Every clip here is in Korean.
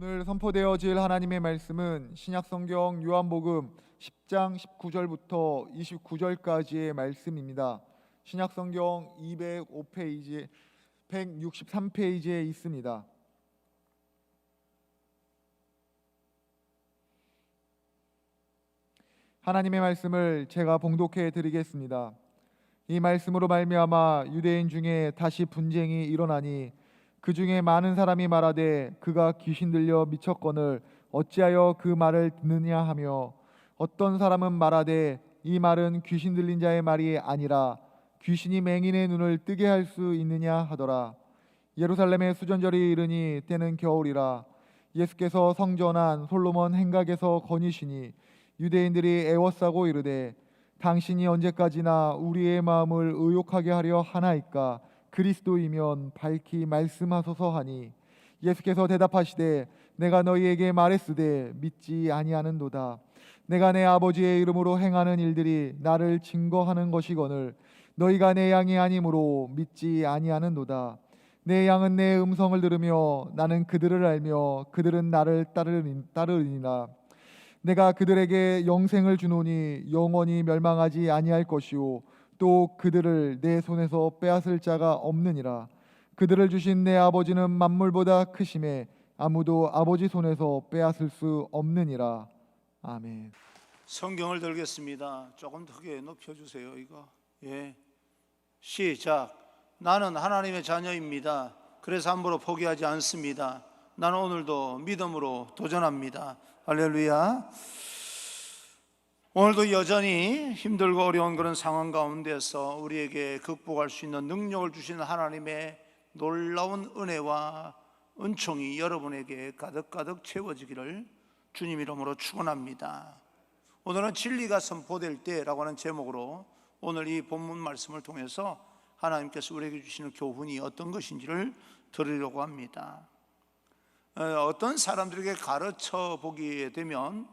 오늘 선포되어질 하나님의 말씀은 신약성경 요한복음 10장 19절부터 29절까지의 말씀입니다. 신약성경 205페이지 163페이지에 있습니다. 하나님의 말씀을 제가 봉독해 드리겠습니다. 이 말씀으로 말미암아 유대인 중에 다시 분쟁이 일어나니 그 중에 많은 사람이 말하되 그가 귀신 들려 미쳤거늘 어찌하여 그 말을 듣느냐 하며, 어떤 사람은 말하되 이 말은 귀신 들린 자의 말이 아니라 귀신이 맹인의 눈을 뜨게 할 수 있느냐 하더라. 예루살렘의 수전절이 이르니 때는 겨울이라. 예수께서 성전한 솔로몬 행각에서 거니시니 유대인들이 애워싸고 이르되 당신이 언제까지나 우리의 마음을 의욕하게 하려 하나이까? 그리스도이면 밝히 말씀하소서 하니, 예수께서 대답하시되 내가 너희에게 말했으되 믿지 아니하는도다. 내가 내 아버지의 이름으로 행하는 일들이 나를 증거하는 것이거늘 너희가 내 양이 아니므로 믿지 아니하는도다. 내 양은 내 음성을 들으며 나는 그들을 알며 그들은 나를 따르리니라. 내가 그들에게 영생을 주노니 영원히 멸망하지 아니할 것이요 또 그들을 내 손에서 빼앗을 자가 없느니라. 그들을 주신 내 아버지는 만물보다 크심에 아무도 아버지 손에서 빼앗을 수 없느니라. 아멘. 성경을 들겠습니다. 조금 더 크게 높여주세요. 이거 시작. 나는 하나님의 자녀입니다. 그래서 함부로 포기하지 않습니다. 나는 오늘도 믿음으로 도전합니다. 할렐루야. 오늘도 여전히 힘들고 어려운 그런 상황 가운데서 우리에게 극복할 수 있는 능력을 주시는 하나님의 놀라운 은혜와 은총이 여러분에게 가득가득 채워지기를 주님 이름으로 축원합니다. 오늘은 진리가 선포될 때라고 하는 제목으로 오늘 이 본문 말씀을 통해서 하나님께서 우리에게 주시는 교훈이 어떤 것인지를 들으려고 합니다. 어떤 사람들에게 가르쳐 보게 되면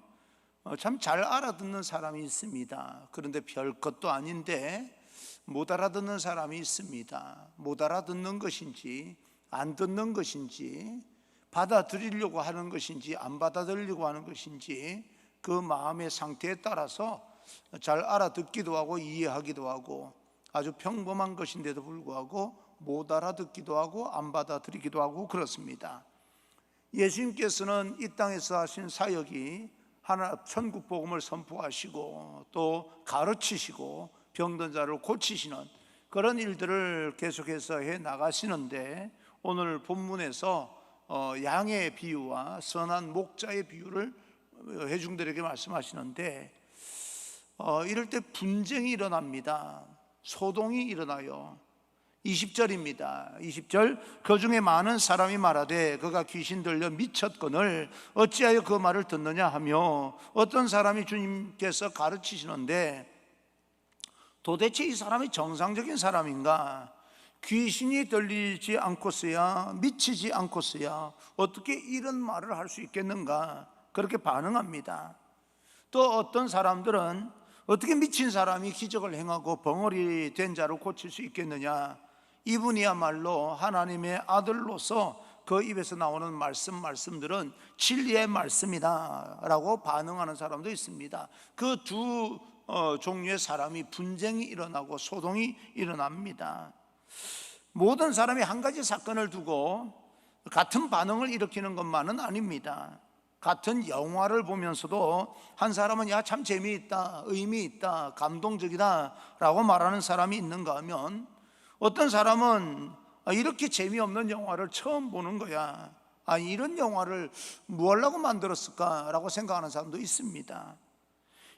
참 잘 알아듣는 사람이 있습니다. 그런데 별 것도 아닌데 못 알아듣는 사람이 있습니다. 못 알아듣는 것인지 안 듣는 것인지 받아들이려고 하는 것인지 안 받아들이려고 하는 것인지 그 마음의 상태에 따라서 잘 알아듣기도 하고 이해하기도 하고 아주 평범한 것인데도 불구하고 못 알아듣기도 하고 안 받아들이기도 하고 그렇습니다. 예수님께서는 이 땅에서 하신 사역이 하나 천국 복음을 선포하시고 또 가르치시고 병든 자를 고치시는 그런 일들을 계속해서 해 나가시는데, 오늘 본문에서 양의 비유와 선한 목자의 비유를 회중들에게 말씀하시는데, 이럴 때 분쟁이 일어납니다. 소동이 일어나요. 20절입니다. 20절. 그 중에 많은 사람이 말하되 그가 귀신 들려 미쳤거늘 어찌하여 그 말을 듣느냐 하며, 어떤 사람이 주님께서 가르치시는데 도대체 이 사람이 정상적인 사람인가? 귀신이 들리지 않고서야, 미치지 않고서야 어떻게 이런 말을 할 수 있겠는가? 그렇게 반응합니다. 또 어떤 사람들은 어떻게 미친 사람이 기적을 행하고 벙어리 된 자를 고칠 수 있겠느냐? 이분이야말로 하나님의 아들로서 그 입에서 나오는 말씀들은 진리의 말씀이다 라고 반응하는 사람도 있습니다. 그 두 종류의 사람이 분쟁이 일어나고 소동이 일어납니다. 모든 사람이 한 가지 사건을 두고 같은 반응을 일으키는 것만은 아닙니다. 같은 영화를 보면서도 한 사람은 야 참 재미있다, 의미 있다, 감동적이다 라고 말하는 사람이 있는가 하면, 어떤 사람은 이렇게 재미없는 영화를 처음 보는 거야, 이런 영화를 뭐 하려고 만들었을까 라고 생각하는 사람도 있습니다.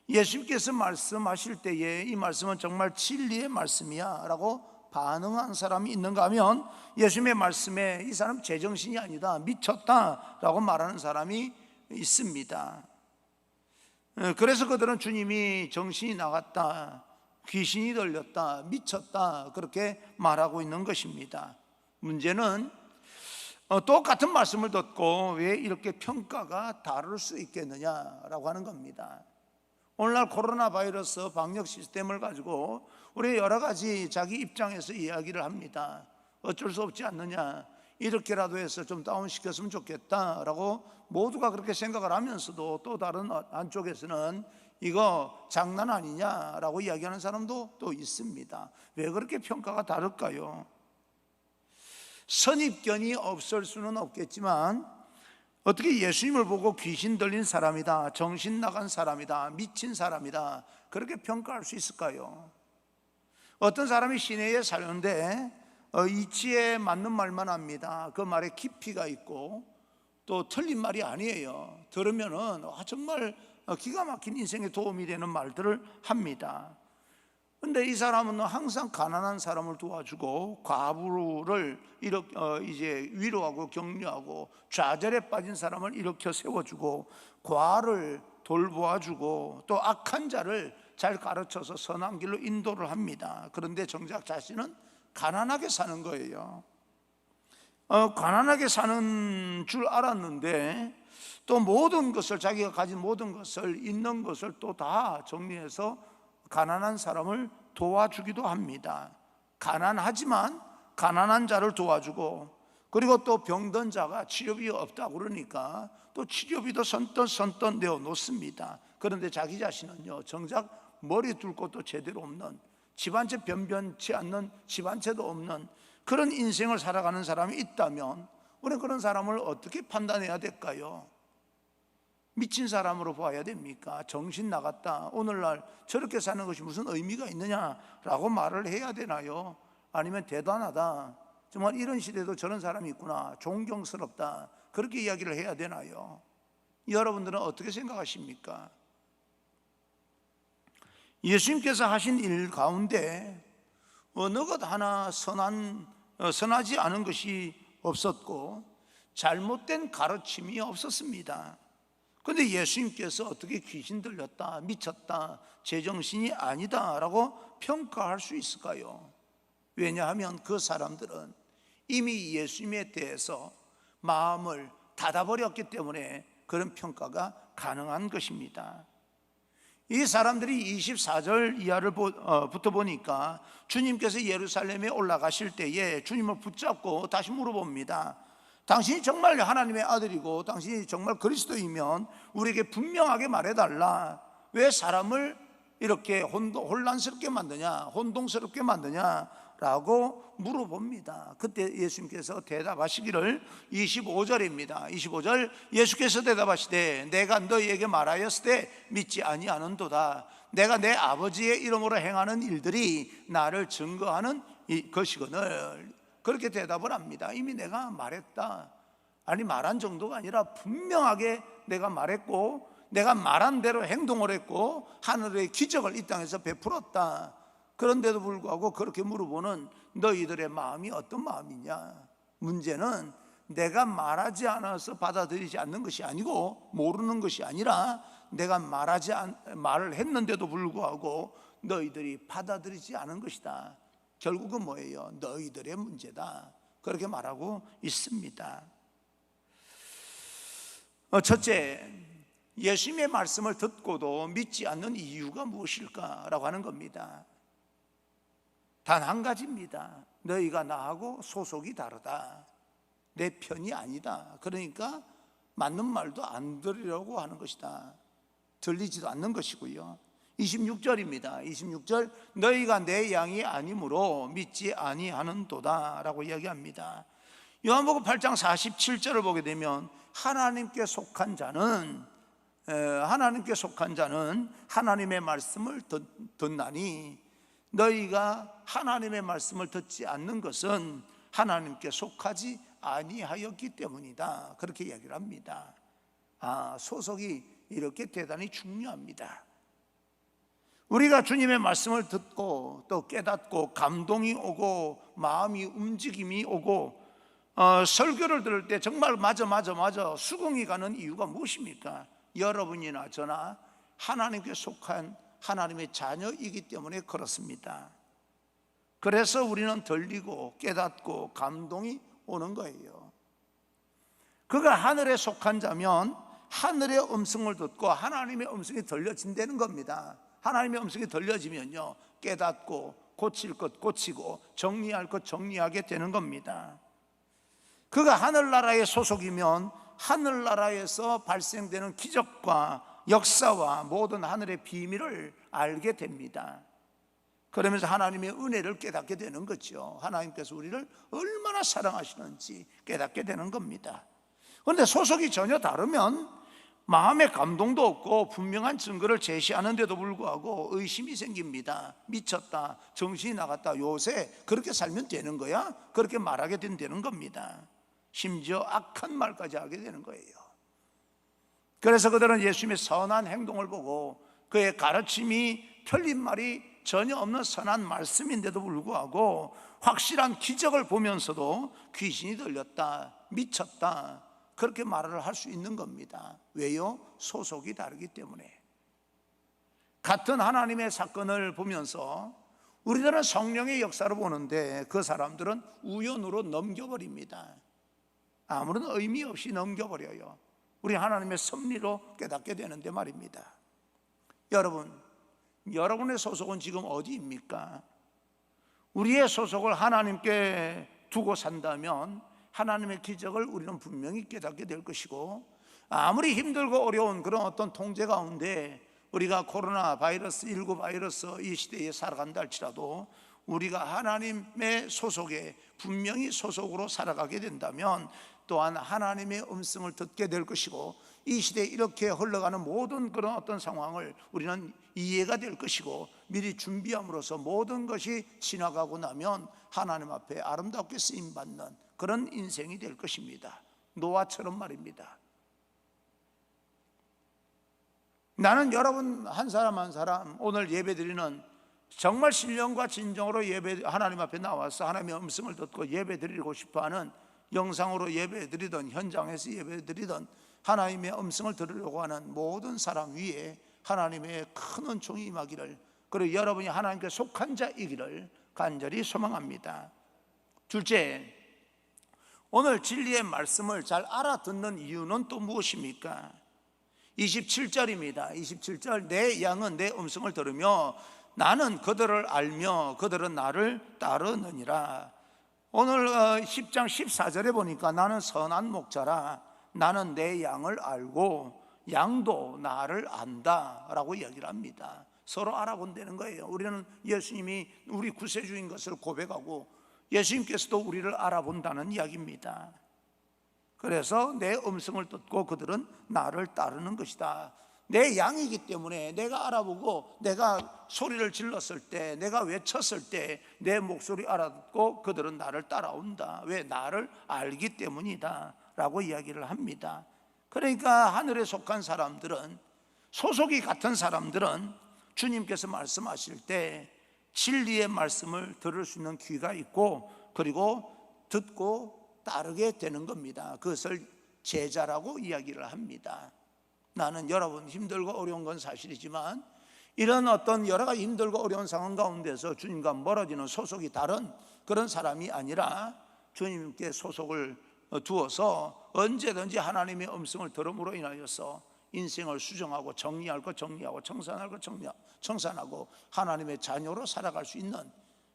예수님께서 말씀하실 때에 이 말씀은 정말 진리의 말씀이야 라고 반응한 사람이 있는가 하면, 예수님의 말씀에 이 사람 제정신이 아니다, 미쳤다 라고 말하는 사람이 있습니다. 그래서 그들은 주님이 정신이 나갔다, 귀신이 들렸다, 미쳤다 그렇게 말하고 있는 것입니다. 문제는 똑같은 말씀을 듣고 왜 이렇게 평가가 다를 수 있겠느냐라고 하는 겁니다. 오늘날 코로나 바이러스 방역 시스템을 가지고 우리 여러 가지 자기 입장에서 이야기를 합니다. 어쩔 수 없지 않느냐, 이렇게라도 해서 좀 다운시켰으면 좋겠다라고 모두가 그렇게 생각을 하면서도, 또 다른 한쪽에서는 이거 장난 아니냐라고 이야기하는 사람도 또 있습니다. 왜 그렇게 평가가 다를까요? 선입견이 없을 수는 없겠지만 어떻게 예수님을 보고 귀신 들린 사람이다, 정신 나간 사람이다, 미친 사람이다, 그렇게 평가할 수 있을까요? 어떤 사람이 시내에 사는데 이치에 맞는 말만 합니다. 그 말에 깊이가 있고 또 틀린 말이 아니에요. 들으면은 정말 기가 막힌 인생에 도움이 되는 말들을 합니다. 근데 이 사람은 항상 가난한 사람을 도와주고 과부를 이제 위로하고 격려하고, 좌절에 빠진 사람을 일으켜 세워주고, 과를 돌보아주고, 또 악한 자를 잘 가르쳐서 선한 길로 인도를 합니다. 그런데 정작 자신은 가난하게 사는 거예요. 가난하게 사는 줄 알았는데 또 모든 것을, 자기가 가진 모든 것을, 있는 것을 또 다 정리해서 가난한 사람을 도와주기도 합니다. 가난하지만 가난한 자를 도와주고, 그리고 또 병든 자가 치료비 없다고 그러니까 또 치료비도 선뜻 내어놓습니다. 그런데 자기 자신은요, 정작 머리 둘 곳도 제대로 없는, 집 한 채 변변치 않는, 집 한 채도 없는 그런 인생을 살아가는 사람이 있다면 우리는 그런 사람을 어떻게 판단해야 될까요? 미친 사람으로 봐야 됩니까? 정신 나갔다, 오늘날 저렇게 사는 것이 무슨 의미가 있느냐라고 말을 해야 되나요? 아니면 대단하다, 정말 이런 시대에도 저런 사람이 있구나, 존경스럽다, 그렇게 이야기를 해야 되나요? 여러분들은 어떻게 생각하십니까? 예수님께서 하신 일 가운데 어느 것 하나 선하지 않은 것이 없었고 잘못된 가르침이 없었습니다. 그런데 예수님께서 어떻게 귀신 들렸다, 미쳤다, 제정신이 아니다 라고 평가할 수 있을까요? 왜냐하면 그 사람들은 이미 예수님에 대해서 마음을 닫아버렸기 때문에 그런 평가가 가능한 것입니다. 이 사람들이 24절 이하를 부터 보니까 주님께서 예루살렘에 올라가실 때에 주님을 붙잡고 다시 물어봅니다. 당신이 정말 하나님의 아들이고 당신이 정말 그리스도이면 우리에게 분명하게 말해달라. 왜 사람을 이렇게 혼란스럽게 만드냐, 혼동스럽게 만드냐 라고 물어봅니다. 그때 예수님께서 대답하시기를, 25절입니다 25절, 예수께서 대답하시되 내가 너희에게 말하였을 때 믿지 아니하는도다. 내가 내 아버지의 이름으로 행하는 일들이 나를 증거하는 것이거늘. 그렇게 대답을 합니다. 이미 내가 말했다. 아니, 말한 정도가 아니라 분명하게 내가 말했고, 내가 말한 대로 행동을 했고, 하늘의 기적을 이 땅에서 베풀었다. 그런데도 불구하고 그렇게 물어보는 너희들의 마음이 어떤 마음이냐? 문제는 내가 말하지 않아서 받아들이지 않는 것이 아니고, 모르는 것이 아니라 내가 말을 했는데도 불구하고 너희들이 받아들이지 않은 것이다. 결국은 뭐예요? 너희들의 문제다. 그렇게 말하고 있습니다. 첫째, 예수님의 말씀을 듣고도 믿지 않는 이유가 무엇일까라고 하는 겁니다. 단 한 가지입니다. 너희가 나하고 소속이 다르다. 내 편이 아니다. 그러니까 맞는 말도 안 들으려고 하는 것이다. 들리지도 않는 것이고요. 26절입니다 26절, 너희가 내 양이 아니므로 믿지 아니하는도다 라고 이야기합니다. 요한복음 8장 47절을 보게 되면 하나님께 속한 자는 하나님의 말씀을 듣나니, 너희가 하나님의 말씀을 듣지 않는 것은 하나님께 속하지 아니하였기 때문이다. 그렇게 이야기를 합니다. 소속이 이렇게 대단히 중요합니다. 우리가 주님의 말씀을 듣고 또 깨닫고 감동이 오고 마음이 움직임이 오고 설교를 들을 때 정말 맞아 수긍이 가는 이유가 무엇입니까? 여러분이나 저나 하나님께 속한 하나님의 자녀이기 때문에 그렇습니다. 그래서 우리는 들리고 깨닫고 감동이 오는 거예요. 그가 하늘에 속한 자면 하늘의 음성을 듣고 하나님의 음성이 들려진다는 겁니다. 하나님의 음성이 들려지면요, 깨닫고 고칠 것 고치고 정리할 것 정리하게 되는 겁니다. 그가 하늘나라의 소속이면 하늘나라에서 발생되는 기적과 역사와 모든 하늘의 비밀을 알게 됩니다. 그러면서 하나님의 은혜를 깨닫게 되는 거죠. 하나님께서 우리를 얼마나 사랑하시는지 깨닫게 되는 겁니다. 그런데 소속이 전혀 다르면 마음의 감동도 없고 분명한 증거를 제시하는데도 불구하고 의심이 생깁니다. 미쳤다, 정신이 나갔다, 요새 그렇게 살면 되는 거야? 그렇게 말하게 된다는 겁니다. 심지어 악한 말까지 하게 되는 거예요. 그래서 그들은 예수님의 선한 행동을 보고 그의 가르침이 틀린 말이 전혀 없는 선한 말씀인데도 불구하고 확실한 기적을 보면서도 귀신이 들렸다, 미쳤다, 그렇게 말을 할 수 있는 겁니다. 왜요? 소속이 다르기 때문에. 같은 하나님의 사건을 보면서 우리들은 성령의 역사를 보는데 그 사람들은 우연으로 넘겨버립니다. 아무런 의미 없이 넘겨버려요. 우리 하나님의 섭리로 깨닫게 되는데 말입니다. 여러분의 소속은 지금 어디입니까? 우리의 소속을 하나님께 두고 산다면 하나님의 기적을 우리는 분명히 깨닫게 될 것이고, 아무리 힘들고 어려운 그런 어떤 통제 가운데 우리가 코로나 바이러스 19 바이러스 이 시대에 살아간다 할지라도 우리가 하나님의 소속에 분명히 소속으로 살아가게 된다면 또한 하나님의 음성을 듣게 될 것이고, 이 시대에 이렇게 흘러가는 모든 그런 어떤 상황을 우리는 이해가 될 것이고, 미리 준비함으로써 모든 것이 지나가고 나면 하나님 앞에 아름답게 쓰임받는 그런 인생이 될 것입니다. 노아처럼 말입니다. 나는 여러분 한 사람 한 사람 오늘 예배드리는 정말 신령과 진정으로 하나님 앞에 나와서 하나님의 음성을 듣고 예배드리고 싶어하는, 영상으로 예배드리던 현장에서 예배드리던 하나님의 음성을 들으려고 하는 모든 사람 위에 하나님의 큰 은총이 임하기를, 그리고 여러분이 하나님께 속한 자이기를 간절히 소망합니다. 둘째, 오늘 진리의 말씀을 잘 알아듣는 이유는 또 무엇입니까? 27절입니다. 27절, 내 양은 내 음성을 들으며 나는 그들을 알며 그들은 나를 따르느니라. 오늘 10장 14절에 보니까 나는 선한 목자라, 나는 내 양을 알고 양도 나를 안다 라고 이야기를 합니다. 서로 알아본다는 거예요. 우리는 예수님이 우리 구세주인 것을 고백하고 예수님께서도 우리를 알아본다는 이야기입니다. 그래서 내 음성을 듣고 그들은 나를 따르는 것이다. 내 양이기 때문에 내가 알아보고 내가 소리를 질렀을 때, 내가 외쳤을 때 내 목소리 알아듣고 그들은 나를 따라온다. 왜? 나를 알기 때문이다 라고 이야기를 합니다. 그러니까 하늘에 속한 사람들은, 소속이 같은 사람들은 주님께서 말씀하실 때 진리의 말씀을 들을 수 있는 귀가 있고, 그리고 듣고 따르게 되는 겁니다. 그것을 제자라고 이야기를 합니다. 나는 여러분 힘들고 어려운 건 사실이지만 이런 어떤 여러 가지 힘들고 어려운 상황 가운데서 주님과 멀어지는 소속이 다른 그런 사람이 아니라 주님께 소속을 두어서 언제든지 하나님의 음성을 들음으로 인하여서 인생을 수정하고 정리할 것 정리하고 청산할 것 청산하고 하나님의 자녀로 살아갈 수 있는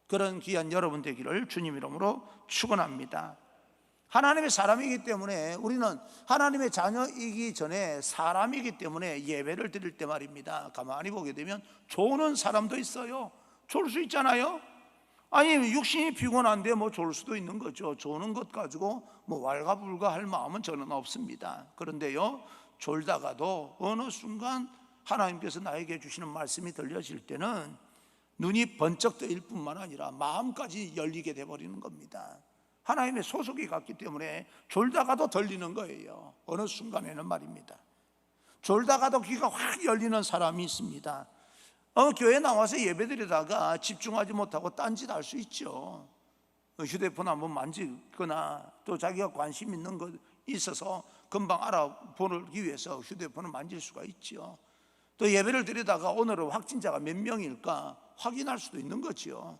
그런 귀한 여러분 되기를 주님 이름으로 축원합니다. 하나님의 사람이기 때문에, 우리는 하나님의 자녀이기 전에 사람이기 때문에 예배를 드릴 때 말입니다, 가만히 보게 되면 조는 사람도 있어요. 졸 수 있잖아요. 아니 육신이 피곤한데 뭐 졸 수도 있는 거죠. 조는 것 가지고 뭐 왈가불가할 마음은 저는 없습니다. 그런데요, 졸다가도 어느 순간 하나님께서 나에게 주시는 말씀이 들려질 때는 눈이 번쩍 뜨일 뿐만 아니라 마음까지 열리게 돼버리는 겁니다. 하나님의 소속이 같기 때문에 졸다가도 들리는 거예요. 어느 순간에는 말입니다. 졸다가도 귀가 확 열리는 사람이 있습니다. 교회 나와서 예배드리다가 집중하지 못하고 딴짓 할 수 있죠. 휴대폰 한번 만지거나 또 자기가 관심 있는 것 있어서 금방 알아보기 위해서 휴대폰을 만질 수가 있죠. 또 예배를 드리다가 오늘은 확진자가 몇 명일까 확인할 수도 있는 거죠.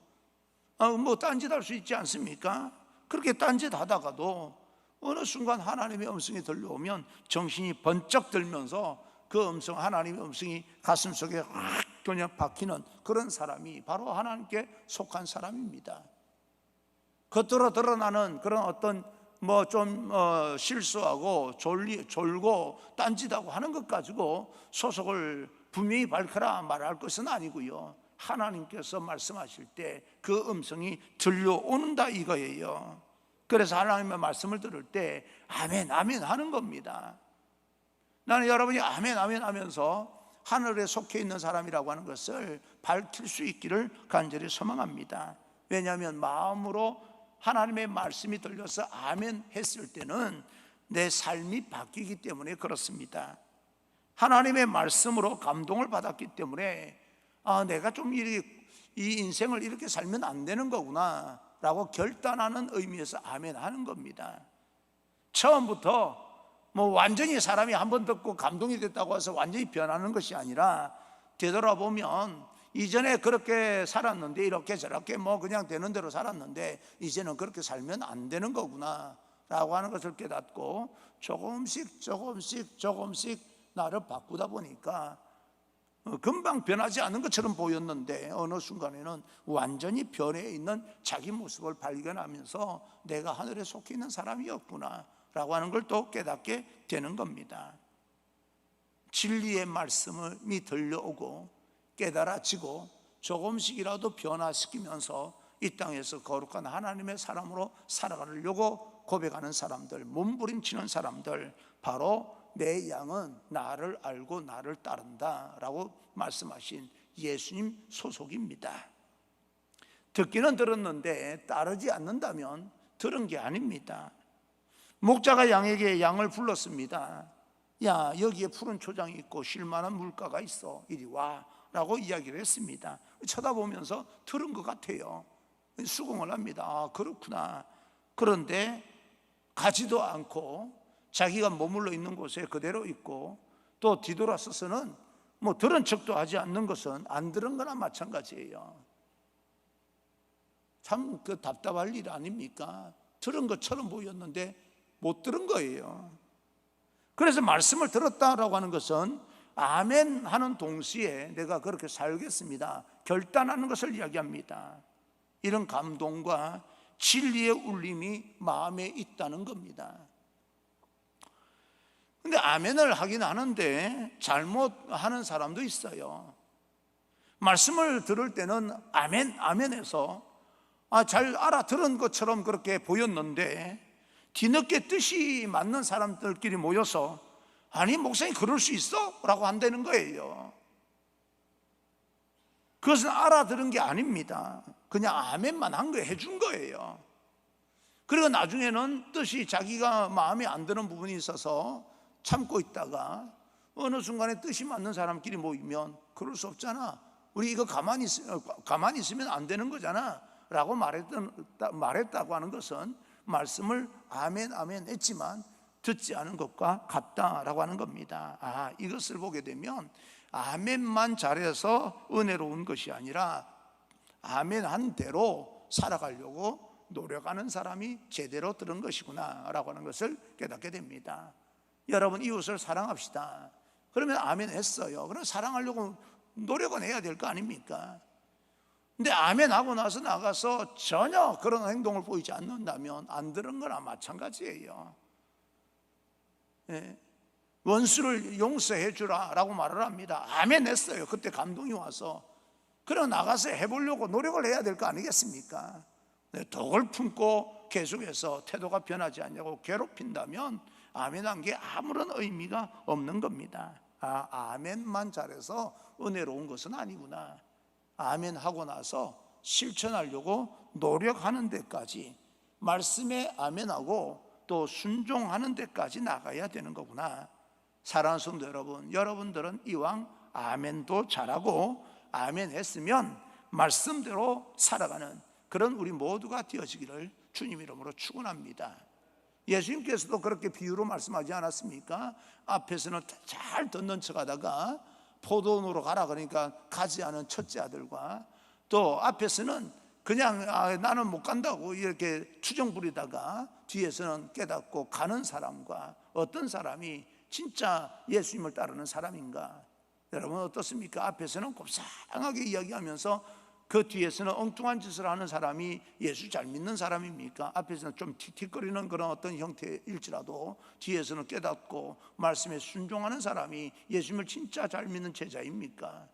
뭐 딴짓 할 수 있지 않습니까? 그렇게 딴짓하다가도 어느 순간 하나님의 음성이 들려오면 정신이 번쩍 들면서 그 음성, 하나님의 음성이 가슴속에 확 그냥 박히는 그런 사람이 바로 하나님께 속한 사람입니다. 겉으로 드러나는 그런 어떤 뭐 좀 실수하고 졸고 딴짓하고 하는 것 가지고 소속을 분명히 밝혀라 말할 것은 아니고요. 하나님께서 말씀하실 때 그 음성이 들려오는다 이거예요. 그래서 하나님의 말씀을 들을 때 아멘 아멘 하는 겁니다. 나는 여러분이 아멘 아멘 하면서 하늘에 속해 있는 사람이라고 하는 것을 밝힐 수 있기를 간절히 소망합니다. 왜냐하면 마음으로 하나님의 말씀이 들려서 아멘 했을 때는 내 삶이 바뀌기 때문에 그렇습니다. 하나님의 말씀으로 감동을 받았기 때문에 내가 좀 이 인생을 이렇게 살면 안 되는 거구나 라고 결단하는 의미에서 아멘 하는 겁니다. 처음부터 뭐 완전히 사람이 한번 듣고 감동이 됐다고 해서 완전히 변하는 것이 아니라 되돌아보면 이전에 그렇게 살았는데 이렇게 저렇게 뭐 그냥 되는 대로 살았는데 이제는 그렇게 살면 안 되는 거구나 라고 하는 것을 깨닫고 조금씩 나를 바꾸다 보니까 금방 변하지 않은 것처럼 보였는데 어느 순간에는 완전히 변해 있는 자기 모습을 발견하면서 내가 하늘에 속해 있는 사람이었구나 라고 하는 걸 또 깨닫게 되는 겁니다. 진리의 말씀이 들려오고 깨달아지고 조금씩이라도 변화시키면서 이 땅에서 거룩한 하나님의 사람으로 살아가려고 고백하는 사람들, 몸부림치는 사람들, 바로 내 양은 나를 알고 나를 따른다 라고 말씀하신 예수님 소속입니다. 듣기는 들었는데 따르지 않는다면 들은 게 아닙니다. 목자가 양에게 양을 불렀습니다. 야, 여기에 푸른 초장이 있고 쉴만한 물가가 있어, 이리 와 라고 이야기를 했습니다. 쳐다보면서 들은 것 같아요. 수긍을 합니다. 그렇구나. 그런데 가지도 않고 자기가 머물러 있는 곳에 그대로 있고 또 뒤돌아서서는 뭐 들은 척도 하지 않는 것은 안 들은 거나 마찬가지예요. 참 그 답답할 일 아닙니까? 들은 것처럼 보였는데 못 들은 거예요. 그래서 말씀을 들었다라고 하는 것은 아멘 하는 동시에 내가 그렇게 살겠습니다 결단하는 것을 이야기합니다. 이런 감동과 진리의 울림이 마음에 있다는 겁니다. 근데 아멘을 하긴 하는데 잘못하는 사람도 있어요. 말씀을 들을 때는 아멘 아멘해서 잘 알아들은 것처럼 그렇게 보였는데 뒤늦게 뜻이 맞는 사람들끼리 모여서 아니 목사님 그럴 수 있어? 라고 한다는 거예요. 그것은 알아들은 게 아닙니다. 그냥 아멘만 한 거예요. 해준 거예요. 그리고 나중에는 뜻이 자기가 마음에 안 드는 부분이 있어서 참고 있다가 어느 순간에 뜻이 맞는 사람끼리 모이면 그럴 수 없잖아, 우리 이거 가만히 있으면 안 되는 거잖아 라고 말했다고 하는 것은 말씀을 아멘 아멘 했지만 듣지 않은 것과 같다라고 하는 겁니다. 이것을 보게 되면 아멘만 잘해서 은혜로운 것이 아니라 아멘 한 대로 살아가려고 노력하는 사람이 제대로 들은 것이구나 라고 하는 것을 깨닫게 됩니다. 여러분, 이웃을 사랑합시다. 그러면 아멘 했어요. 그럼 사랑하려고 노력은 해야 될 거 아닙니까? 근데 아멘 하고 나서 나가서 전혀 그런 행동을 보이지 않는다면 안 들은 거나 마찬가지예요. 원수를 용서해 주라 라고 말을 합니다. 아멘 했어요. 그때 감동이 와서. 그럼 나가서 해보려고 노력을 해야 될 거 아니겠습니까? 독을 품고 계속해서 태도가 변하지 않냐고 괴롭힌다면 아멘한 게 아무런 의미가 없는 겁니다. 아멘만 잘해서 은혜로운 것은 아니구나. 아멘 하고 나서 실천하려고 노력하는 데까지, 말씀에 아멘하고 또 순종하는 데까지 나가야 되는 거구나. 사랑하는 성도 여러분, 여러분들은 이왕 아멘도 잘하고 아멘 했으면 말씀대로 살아가는 그런 우리 모두가 되어지기를 주님 이름으로 축원합니다. 예수님께서도 그렇게 비유로 말씀하지 않았습니까? 앞에서는 잘 듣는 척하다가 포도원으로 가라 그러니까 가지 않은 첫째 아들과, 또 앞에서는 그냥 나는 못 간다고 이렇게 투정 부리다가 뒤에서는 깨닫고 가는 사람과, 어떤 사람이 진짜 예수님을 따르는 사람인가? 여러분 어떻습니까? 앞에서는 곱상하게 이야기하면서 그 뒤에서는 엉뚱한 짓을 하는 사람이 예수 잘 믿는 사람입니까? 앞에서는 좀 틱틱거리는 그런 어떤 형태일지라도 뒤에서는 깨닫고 말씀에 순종하는 사람이 예수님을 진짜 잘 믿는 제자입니까?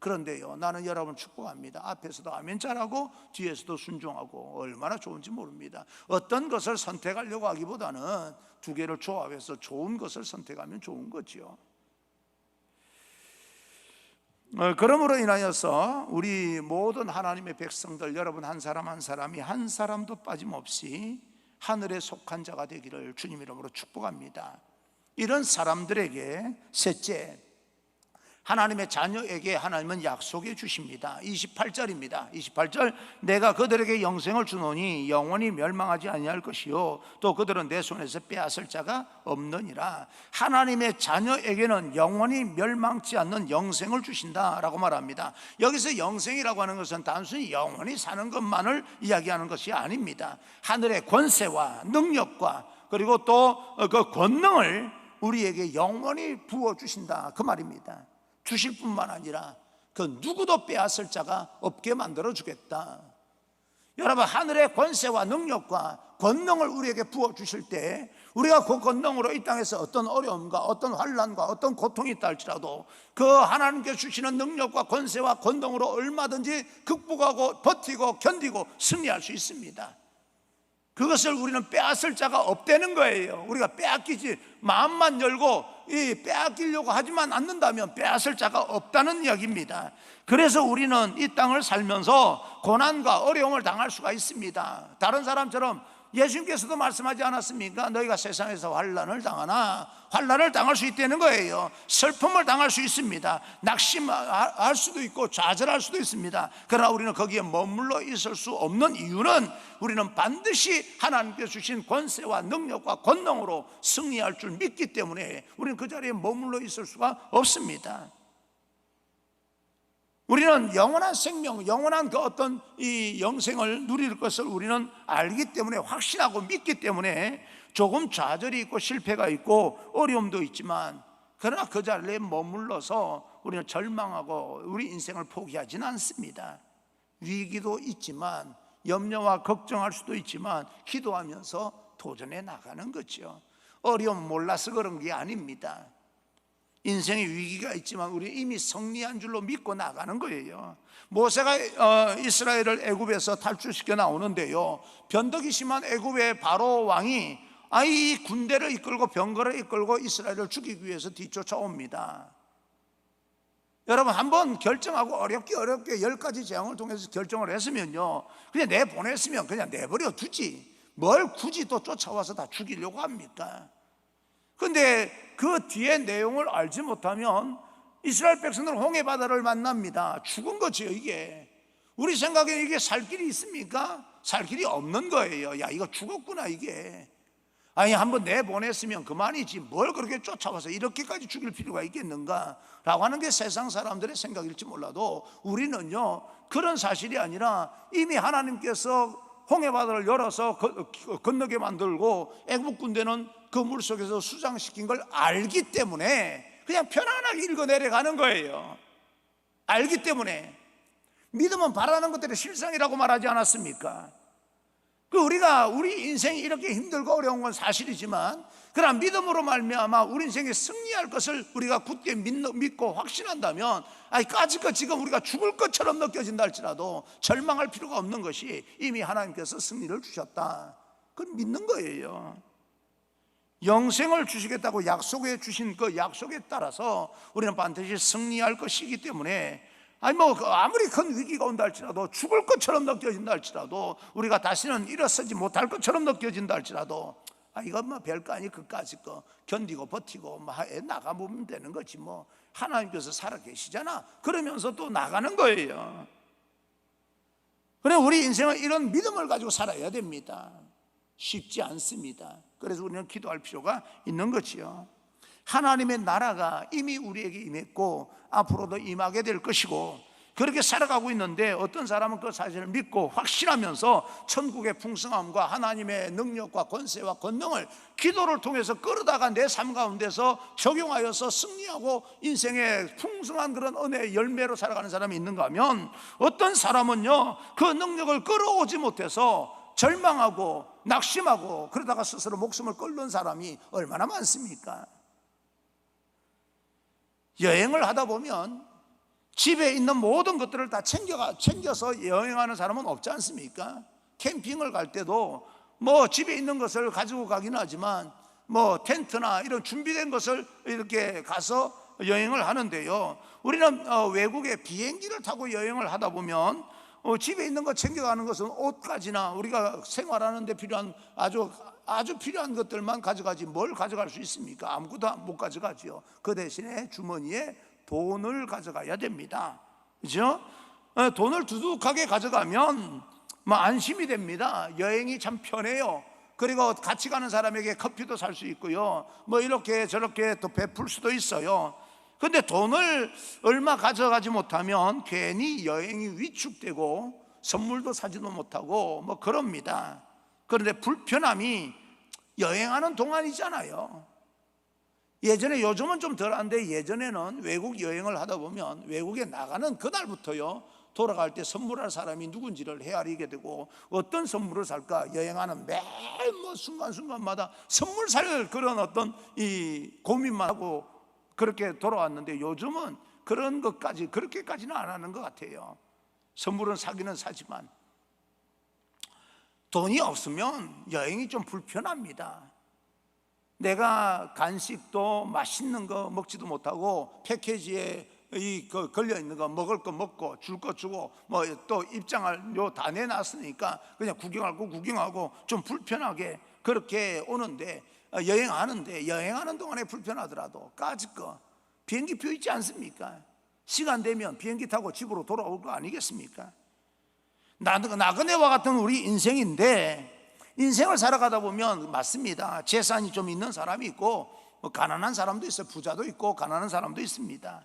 그런데요, 나는 여러분 축복합니다. 앞에서도 아멘 잘하고 뒤에서도 순종하고 얼마나 좋은지 모릅니다. 어떤 것을 선택하려고 하기보다는 두 개를 조합해서 좋은 것을 선택하면 좋은 거죠. 그러므로 인하여서 우리 모든 하나님의 백성들, 여러분 한 사람 한 사람이 한 사람도 빠짐없이 하늘에 속한 자가 되기를 주님 이름으로 축복합니다. 이런 사람들에게 셋째, 하나님의 자녀에게 하나님은 약속해 주십니다. 28절입니다. 28절, 내가 그들에게 영생을 주노니 영원히 멸망하지 아니할 것이요 또 그들은 내 손에서 빼앗을 자가 없느니라. 하나님의 자녀에게는 영원히 멸망치 않는 영생을 주신다라고 말합니다. 여기서 영생이라고 하는 것은 단순히 영원히 사는 것만을 이야기하는 것이 아닙니다. 하늘의 권세와 능력과 그리고 또 그 권능을 우리에게 영원히 부어주신다, 그 말입니다. 주실 뿐만 아니라 그 누구도 빼앗을 자가 없게 만들어 주겠다. 여러분, 하늘의 권세와 능력과 권능을 우리에게 부어주실 때 우리가 그 권능으로 이 땅에서 어떤 어려움과 어떤 환난과 어떤 고통이 있다 할지라도 그 하나님께 주시는 능력과 권세와 권능으로 얼마든지 극복하고 버티고 견디고 승리할 수 있습니다. 그것을 우리는 빼앗을 자가 없다는 거예요. 우리가 빼앗기지, 마음만 열고 이 빼앗기려고 하지만 않는다면 빼앗을 자가 없다는 이야기입니다. 그래서 우리는 이 땅을 살면서 고난과 어려움을 당할 수가 있습니다. 다른 사람처럼 예수님께서도 말씀하지 않았습니까? 너희가 세상에서 환난을 당하나 환난을 당할 수 있다는 거예요. 슬픔을 당할 수 있습니다. 낙심할 수도 있고 좌절할 수도 있습니다. 그러나 우리는 거기에 머물러 있을 수 없는 이유는 우리는 반드시 하나님께서 주신 권세와 능력과 권능으로 승리할 줄 믿기 때문에 우리는 그 자리에 머물러 있을 수가 없습니다. 우리는 영원한 생명, 영원한 그 어떤 이 영생을 누릴 것을 우리는 알기 때문에, 확신하고 믿기 때문에 조금 좌절이 있고 실패가 있고 어려움도 있지만, 그러나 그 자리에 머물러서 우리는 절망하고 우리 인생을 포기하지는 않습니다. 위기도 있지만, 염려와 걱정할 수도 있지만 기도하면서 도전해 나가는 거죠. 어려움 몰라서 그런 게 아닙니다. 인생의 위기가 있지만 우리 이미 승리한 줄로 믿고 나가는 거예요. 모세가 이스라엘을 애굽에서 탈출시켜 나오는데요, 변덕이 심한 애굽의 바로 왕이 이 군대를 이끌고 병거를 이끌고 이스라엘을 죽이기 위해서 뒤쫓아옵니다. 여러분, 한번 결정하고 어렵게 10가지 재앙을 통해서 결정을 했으면요, 그냥 내보냈으면 그냥 내버려 두지 뭘 굳이 또 쫓아와서 다 죽이려고 합니까? 그런데 그 뒤에 내용을 알지 못하면 이스라엘 백성들은 홍해 바다를 만납니다. 죽은 거죠. 이게 우리 생각에 이게 살 길이 있습니까? 살 길이 없는 거예요. 야, 이거 죽었구나 이게. 아니, 한번 내보냈으면 그만이지 뭘 그렇게 쫓아와서 이렇게까지 죽일 필요가 있겠는가 라고 하는 게 세상 사람들의 생각일지 몰라도 우리는요, 그런 사실이 아니라 이미 하나님께서 홍해 바다를 열어서 건너게 만들고 애국 군대는 그 물속에서 수장시킨 걸 알기 때문에 그냥 편안하게 읽어 내려가는 거예요. 알기 때문에. 믿음은 바라는 것들의 실상이라고 말하지 않았습니까? 우리 인생이 이렇게 힘들고 어려운 건 사실이지만, 그러나 믿음으로 말미암아 우리 인생에 승리할 것을 우리가 굳게 믿고 확신한다면, 까짓것 지금 우리가 죽을 것처럼 느껴진다 할지라도 절망할 필요가 없는 것이 이미 하나님께서 승리를 주셨다, 그걸 믿는 거예요. 영생을 주시겠다고 약속해 주신 그 약속에 따라서 우리는 반드시 승리할 것이기 때문에, 아무리 큰 위기가 온다 할지라도, 죽을 것처럼 느껴진다 할지라도, 우리가 다시는 일어서지 못할 것처럼 느껴진다 할지라도, 이건 뭐 별거 아니, 그까짓 거 견디고 버티고 나가보면 되는 거지 뭐, 하나님께서 살아계시잖아 그러면서 또 나가는 거예요. 그래, 우리 인생은 이런 믿음을 가지고 살아야 됩니다. 쉽지 않습니다. 그래서 우리는 기도할 필요가 있는 거지요. 하나님의 나라가 이미 우리에게 임했고 앞으로도 임하게 될 것이고, 그렇게 살아가고 있는데 어떤 사람은 그 사실을 믿고 확신하면서 천국의 풍성함과 하나님의 능력과 권세와 권능을 기도를 통해서 끌어다가 내 삶 가운데서 적용하여서 승리하고 인생의 풍성한 그런 은혜의 열매로 살아가는 사람이 있는가 하면, 어떤 사람은요 그 능력을 끌어오지 못해서 절망하고 낙심하고 그러다가 스스로 목숨을 끊는 사람이 얼마나 많습니까? 여행을 하다 보면 집에 있는 모든 것들을 다 챙겨서 여행하는 사람은 없지 않습니까? 캠핑을 갈 때도 뭐 집에 있는 것을 가지고 가긴 하지만 뭐 텐트나 이런 준비된 것을 이렇게 가서 여행을 하는데요, 우리는 외국에 비행기를 타고 여행을 하다 보면 집에 있는 거 챙겨가는 것은 옷까지나 우리가 생활하는 데 필요한 아주 필요한 것들만 가져가지 뭘 가져갈 수 있습니까? 아무것도 못 가져가지요. 그 대신에 주머니에 돈을 가져가야 됩니다. 그렇죠? 돈을 두둑하게 가져가면 뭐 안심이 됩니다. 여행이 참 편해요. 그리고 같이 가는 사람에게 커피도 살 수 있고요, 뭐 이렇게 저렇게 또 베풀 수도 있어요. 근데 돈을 얼마 가져가지 못하면 괜히 여행이 위축되고 선물도 사지도 못하고 뭐 그럽니다. 그런데 불편함이 여행하는 동안이잖아요. 요즘은 좀 덜한데 예전에는 외국 여행을 하다 보면 외국에 나가는 그날부터요 돌아갈 때 선물할 사람이 누군지를 헤아리게 되고, 어떤 선물을 살까 여행하는 매일 뭐 순간순간마다 선물 살 그런 어떤 이 고민만 하고 그렇게 돌아왔는데, 요즘은 그런 것까지 그렇게까지는 안 하는 것 같아요. 선물은 사기는 사지만 돈이 없으면 여행이 좀 불편합니다. 내가 간식도 맛있는 거 먹지도 못하고 패키지에 걸려 있는 거 먹을 거 먹고 줄 거 주고 뭐 또 입장을 다 내놨으니까 그냥 구경하고 좀 불편하게 그렇게 오는데, 여행하는 동안에 불편하더라도 까짓 거 비행기표 있지 않습니까? 시간 되면 비행기 타고 집으로 돌아올 거 아니겠습니까? 나그네와 같은 우리 인생인데, 인생을 살아가다 보면 맞습니다, 재산이 좀 있는 사람이 있고 뭐 가난한 사람도 있어요. 부자도 있고 가난한 사람도 있습니다.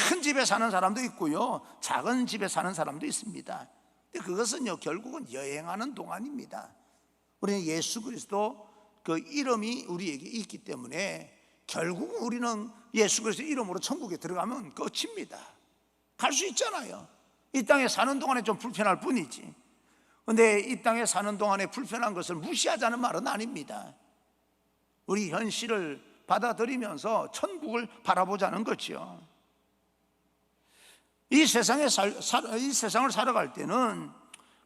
큰 집에 사는 사람도 있고요, 작은 집에 사는 사람도 있습니다. 근데 그것은요 결국은 여행하는 동안입니다. 우리는 예수 그리스도 그 이름이 우리에게 있기 때문에 결국은 우리는 예수 그리스도 이름으로 천국에 들어가면 끝입니다. 갈 수 있잖아요. 이 땅에 사는 동안에 좀 불편할 뿐이지. 그런데 이 땅에 사는 동안에 불편한 것을 무시하자는 말은 아닙니다. 우리 현실을 받아들이면서 천국을 바라보자는 거죠. 이 세상을 살아갈 때는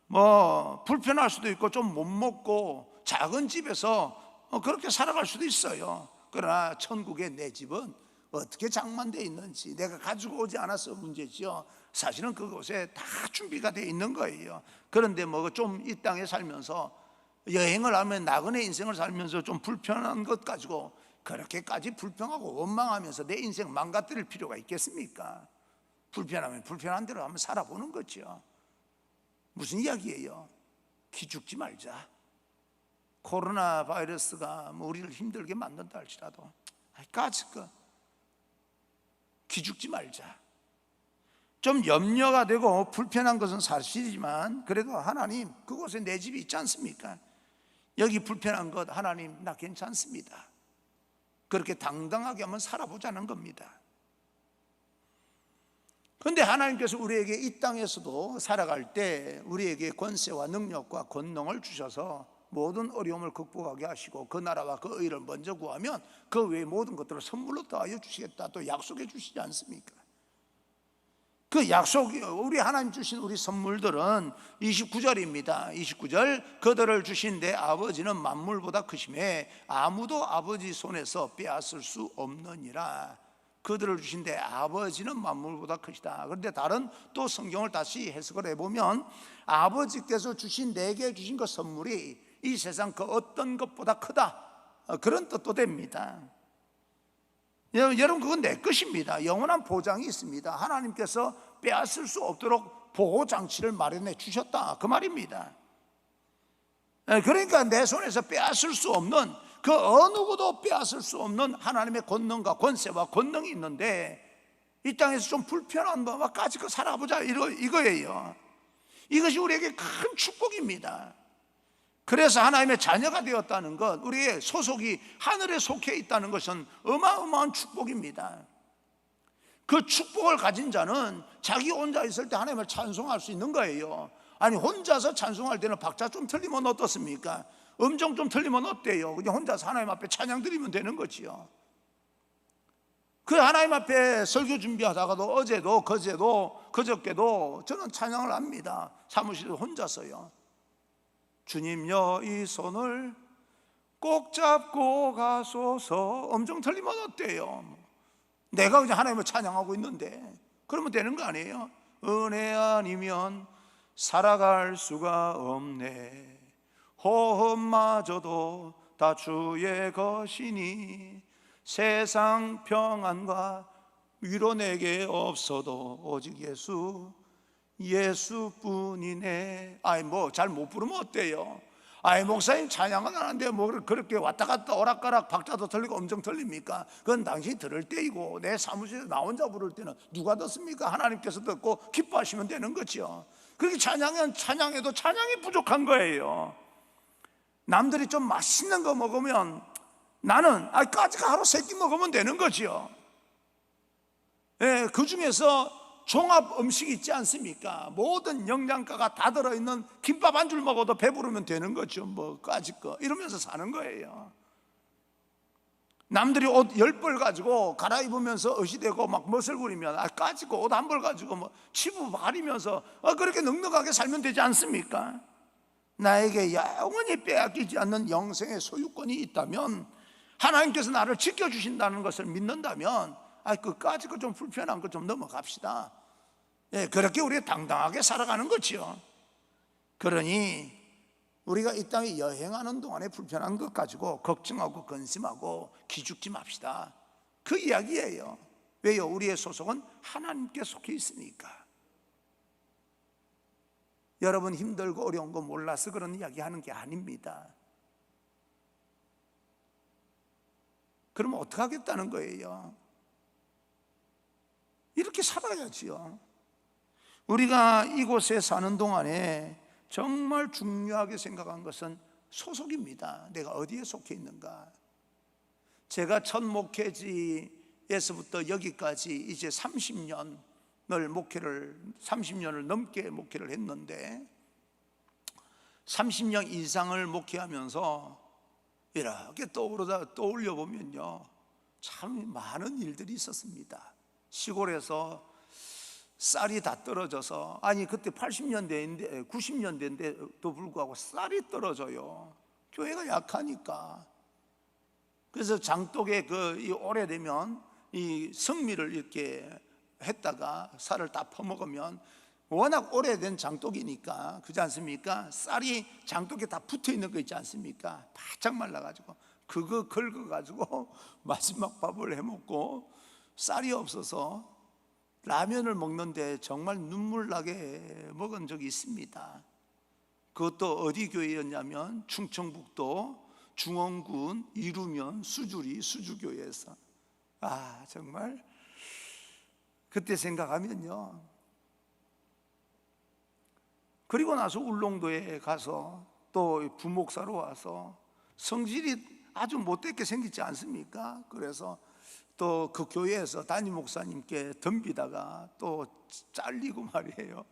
뭐 불편할 수도 있고 좀 못 먹고 작은 집에서 그렇게 살아갈 수도 있어요. 그러나 천국의 내 집은 어떻게 장만되어 있는지 내가 가지고 오지 않아서 문제지요. 사실은 그곳에 다 준비가 되어 있는 거예요. 그런데 뭐 좀 이 땅에 살면서 여행을 하면 나그네 인생을 살면서 좀 불편한 것 가지고 그렇게까지 불평하고 원망하면서 내 인생 망가뜨릴 필요가 있겠습니까? 불편하면 불편한 대로 한번 살아보는 거죠. 무슨 이야기예요? 기죽지 말자. 코로나 바이러스가 뭐 우리를 힘들게 만든다 할지라도 기죽지 말자. 좀 염려가 되고 불편한 것은 사실이지만 그래도 하나님 그곳에 내 집이 있지 않습니까? 여기 불편한 것 하나님 나 괜찮습니다. 그렇게 당당하게 한번 살아보자는 겁니다. 그런데 하나님께서 우리에게 이 땅에서도 살아갈 때 우리에게 권세와 능력과 권능을 주셔서 모든 어려움을 극복하게 하시고 그 나라와 그 의를 먼저 구하면 그 외의 모든 것들을 선물로 더하여 주시겠다 또 약속해 주시지 않습니까? 그 약속이 우리 하나님 주신 우리 선물들은 29절입니다 29절 그들을 주신 내 아버지는 만물보다 크심에 아무도 아버지 손에서 빼앗을 수 없느니라. 그들을 주신 내 아버지는 만물보다 크시다. 그런데 다른 또 성경을 다시 해석을 해보면 아버지께서 주신 내게 주신 그 선물이 이 세상 그 어떤 것보다 크다, 그런 뜻도 됩니다. 여러분 그건 내 것입니다. 영원한 보장이 있습니다. 하나님께서 빼앗을 수 없도록 보호장치를 마련해 주셨다, 그 말입니다. 그러니까 내 손에서 빼앗을 수 없는 그 어느 누구도 빼앗을 수 없는 하나님의 권능과 권세와 권능이 있는데 이 이 땅에서 좀 불편한 법까지 살아보자 이거예요. 이것이 우리에게 큰 축복입니다. 그래서 하나님의 자녀가 되었다는 것, 우리의 소속이 하늘에 속해 있다는 것은 어마어마한 축복입니다. 그 축복을 가진 자는 자기 혼자 있을 때 하나님을 찬송할 수 있는 거예요. 아니 혼자서 찬송할 때는 박자 좀 틀리면 어떻습니까? 음정 좀 틀리면 어때요? 그냥 혼자서 하나님 앞에 찬양 드리면 되는 거지요. 그 하나님 앞에 설교 준비하다가도 어제도 그제도 그저께도 저는 찬양을 합니다. 사무실에 혼자서요. 주님여 이 손을 꼭 잡고 가소서. 음정 틀리면 어때요? 내가 그냥 하나님을 찬양하고 있는데 그러면 되는 거 아니에요? 은혜 아니면 살아갈 수가 없네. 호흡마저도 다 주의 것이니 세상 평안과 위로 내게 없어도 오직 예수뿐이네. 아이 뭐 잘 못 부르면 어때요? 아이 목사님 찬양은 하는데 뭐 그렇게 왔다 갔다 오락가락 박자도 틀리고 엄청 틀립니까? 그건 당신이 들을 때이고 내 사무실에서 나 혼자 부를 때는 누가 듣습니까? 하나님께서 듣고 기뻐하시면 되는 거죠. 그렇게 찬양해도 찬양이 부족한 거예요. 남들이 좀 맛있는 거 먹으면 나는 까지가 하루 3끼 먹으면 되는 거지요. 예, 그 중에서 종합 음식이 있지 않습니까? 모든 영양가가 다 들어있는 김밥 한 줄 먹어도 배부르면 되는 거죠. 뭐 까짓 거 이러면서 사는 거예요. 남들이 옷 10벌 가지고 갈아입으면서 어시되고 막 멋을 부리면 까짓 거 옷 한 벌 가지고 뭐 치부 바리면서 그렇게 넉넉하게 살면 되지 않습니까? 나에게 영원히 빼앗기지 않는 영생의 소유권이 있다면, 하나님께서 나를 지켜주신다는 것을 믿는다면 그까짓 거 좀 불편한 거 좀 넘어갑시다. 예, 그렇게 우리가 당당하게 살아가는 거지요. 그러니 우리가 이 땅에 여행하는 동안에 불편한 것 가지고 걱정하고 근심하고 기죽지 맙시다. 그 이야기예요. 왜요? 우리의 소속은 하나님께 속해 있으니까. 여러분 힘들고 어려운 거 몰라서 그런 이야기 하는 게 아닙니다. 그러면 어떻게 하겠다는 거예요? 이렇게 살아야지요. 우리가 이곳에 사는 동안에 정말 중요하게 생각한 것은 소속입니다. 내가 어디에 속해 있는가. 제가 첫 목회지에서부터 여기까지 이제 30년을 넘게 목회를 했는데, 30년 이상을 목회하면서 이렇게 떠올려 보면요, 참 많은 일들이 있었습니다. 시골에서 쌀이 다 떨어져서, 그때 80년대인데 90년대인데도 불구하고 쌀이 떨어져요. 교회가 약하니까. 그래서 장독에 이 오래되면 이 성미를 이렇게 했다가 쌀을 다 퍼먹으면 워낙 오래된 장독이니까, 그렇지 않습니까? 쌀이 장독에 다 붙어 있는 거 있지 않습니까? 바짝 말라가지고 그거 긁어가지고 마지막 밥을 해먹고, 쌀이 없어서 라면을 먹는데 정말 눈물 나게 먹은 적이 있습니다. 그것도 어디 교회였냐면 충청북도 중원군 이루면 수주교회에서. 정말 그때 생각하면요. 그리고 나서 울릉도에 가서 또 부목사로 와서 성질이 아주 못되게 생기지 않습니까? 그래서 또 그 교회에서 담임 목사님께 덤비다가 또 잘리고 말이에요.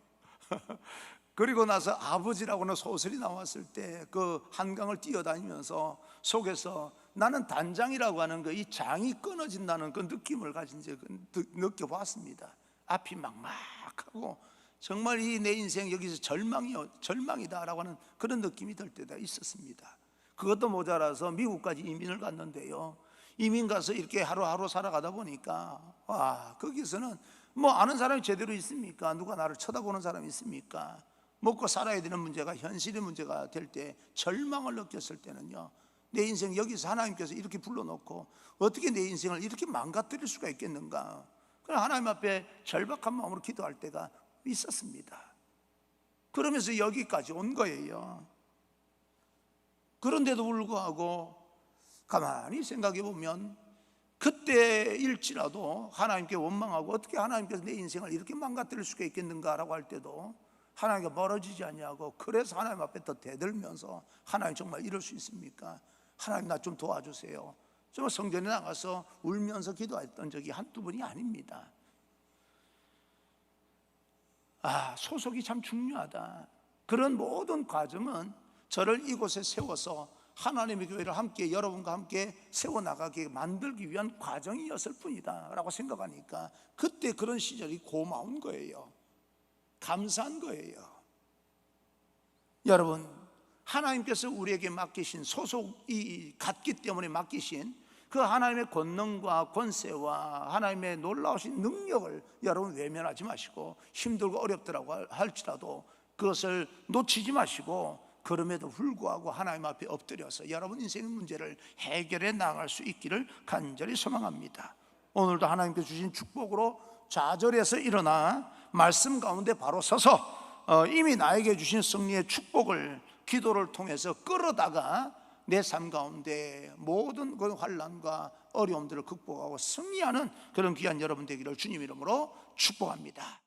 그리고 나서 아버지라고는 소설이 나왔을 때 그 한강을 뛰어다니면서 속에서 나는 단장이라고 하는 이 장이 끊어진다는 그 느낌을 가진 적은 느껴봤습니다. 앞이 막막하고 정말 내 인생 여기서 절망이다라고 하는 그런 느낌이 들 때가 있었습니다. 그것도 모자라서 미국까지 이민을 갔는데요, 이민 가서 이렇게 하루하루 살아가다 보니까 거기서는 뭐 아는 사람이 제대로 있습니까? 누가 나를 쳐다보는 사람이 있습니까? 먹고 살아야 되는 문제가 현실의 문제가 될 때 절망을 느꼈을 때는요, 내 인생 여기서 하나님께서 이렇게 불러놓고 어떻게 내 인생을 이렇게 망가뜨릴 수가 있겠는가. 그래서 하나님 앞에 절박한 마음으로 기도할 때가 있었습니다. 그러면서 여기까지 온 거예요. 그런데도 불구하고 가만히 생각해 보면 그때일지라도 하나님께 원망하고 어떻게 하나님께서 내 인생을 이렇게 망가뜨릴 수가 있겠는가라고 할 때도 하나님과 멀어지지 아니하고, 그래서 하나님 앞에 더 대들면서 하나님 정말 이럴 수 있습니까? 하나님 나 좀 도와주세요. 정말 성전에 나가서 울면서 기도했던 적이 한두 번이 아닙니다. 소속이 참 중요하다. 그런 모든 과정은 저를 이곳에 세워서 하나님의 교회를 함께, 여러분과 함께 세워나가게 만들기 위한 과정이었을 뿐이다 라고 생각하니까 그때 그런 시절이 고마운 거예요. 감사한 거예요. 여러분, 하나님께서 우리에게 맡기신 소속이 같기 때문에 맡기신 그 하나님의 권능과 권세와 하나님의 놀라우신 능력을 여러분 외면하지 마시고, 힘들고 어렵더라고 할지라도 그것을 놓치지 마시고, 그럼에도 불구하고 하나님 앞에 엎드려서 여러분 인생의 문제를 해결해 나갈 수 있기를 간절히 소망합니다. 오늘도 하나님께서 주신 축복으로 좌절해서 일어나 말씀 가운데 바로 서서 이미 나에게 주신 승리의 축복을 기도를 통해서 끌어다가 내 삶 가운데 모든 그 환난과 어려움들을 극복하고 승리하는 그런 귀한 여러분 되기를 주님 이름으로 축복합니다.